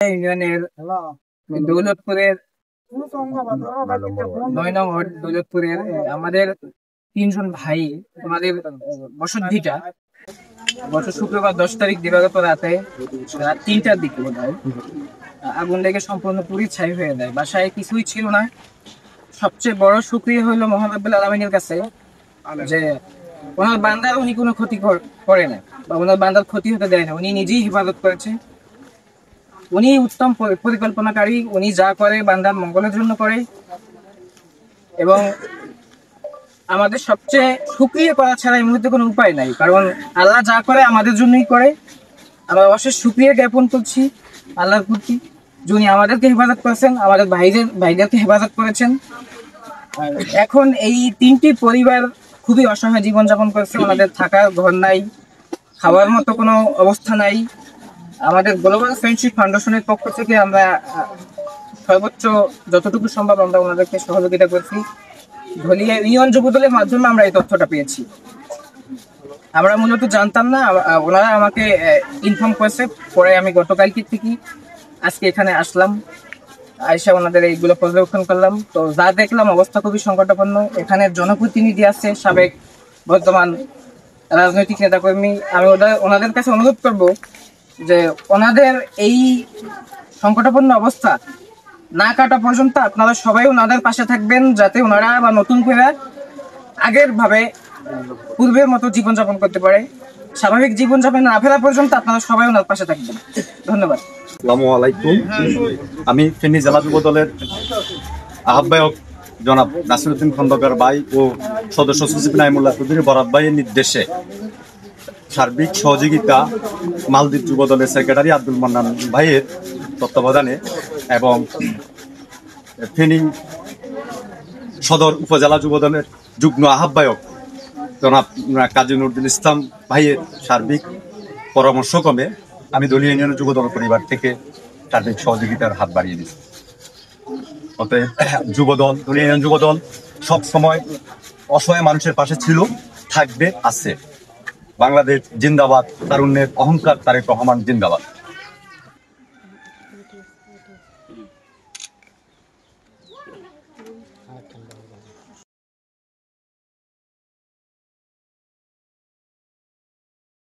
ইউনিয়নের দৌলতপুরের 9 নং ওয়ার্ড দৌলতপুরের আমাদের 3 জন ভাই, ওনাদের বসত ভিটা গত শুক্রবার 10 তারিখ দিবাগত রাতে রাত 3টার দিকে বোধহয় আগুন লেগে সম্পূর্ণ পুরি ছাই হয়ে যায়। বাসায় কিছুই ছিল না। সবচেয়ে বড় শুকরিয়া হইল মহান রব্বুল আলামিনের কাছে যে ওনার বান্দার উনি কোনো ক্ষতি করে না বা ওনার বান্দার ক্ষতি হতে দেয় না। উনি নিজেই হেফাজত করেছে। উনি উত্তম পরিকল্পনাকারী। উনি যা করে বান্দার মঙ্গলের জন্য করে। এবং আমাদের সবচেয়ে শুকরিয়া করা ছাড়া এই মুহূর্তে কোনো উপায় নাই, কারণ আল্লাহ যা করে আমাদের জন্যই করে। আমরা অশেষ শুকরিয়া জ্ঞাপন করছি আল্লাহর প্রতি, যিনি আমাদেরকে হেফাজত করেছেন, আমাদের ভাইদেরকে হেফাজত করেছেন। আর এখন এই 3টি পরিবার খুবই অসহায় জীবনযাপন করছে। ওনাদের থাকার ঘর নাই, খাওয়ার মতো কোনো অবস্থা নাই। আমাদের গ্লোবাল ফ্রেন্ডশিপ ফাউন্ডেশনের পক্ষ থেকে আমরা সর্বোচ্চ যতটুকু সম্ভব আমরা ওনাদেরকে সহযোগিতা করছি। ধলিয়া ইউনিয়ন যুবদলের মাধ্যমে আমরা এই তথ্যটা পেয়েছি। আমরা মূলত জানতাম না, ওনারা আমাকে ইনফর্ম করেছে। পরে আমি গতকালকে থেকে আজকে এখানে আসলাম, আইসা ওনাদের এইগুলো পর্যবেক্ষণ করলাম। তো যা দেখলাম অবস্থা খুবই সংকটাপন্ন। এখানে জনপ্রতিনিধি আছে, সাবেক বর্তমান রাজনৈতিক নেতাকর্মী। আমি ওনাদের কাছে অনুরোধ করব যে ওনাদের এই সংকটাপন্ন অবস্থা না কাটা পর্যন্ত আপনারা সবাই ওনাদের পাশে থাকবেন, যাতে ওনারা বা নতুন করে আগের ভাবে পূর্বের মতো জীবনযাপন করতে পারে। স্বাভাবিক জীবনযাপন না ফেরা পর্যন্ত আপনারা সবাই ওনার পাশে থাকবেন। ধন্যবাদ। আসসালামু আলাইকুম। আমি ফেনী জেলা যুব দলের আহ্বায়ক জনাব নাসিরউদ্দিন খন্দকার ভাই ও সদস্য সচিব নাইমুল্লাহ চৌধুরী বরাত ভাইয়ের নির্দেশে সার্বিক সহযোগিতা মালদ্বীপ যুব দলের সেক্রেটারি আব্দুল মান্নান ভাইয়ের তত্ত্বাবধানে এবং ফেনী সদর উপজেলা যুব দলের যুগ্ম আহ্বায়ক জনাব কাজী নজরুল ইসলাম ভাইয়ের সার্বিক পরামর্শক্রমে আমি দলীয় ইউনিয়নের যুব দল পরিবার থেকে সার্বিক সহযোগিতার হাত বাড়িয়ে দিচ্ছি। অতএব দলীয় ইউনিয়ন যুব দল সব সময় অসহায় মানুষের পাশে ছিল, থাকবে, আছে। বাংলাদেশ জিন্দাবাদ, তারুণ্যের অহংকার তারেক রহমান জিন্দাবাদ।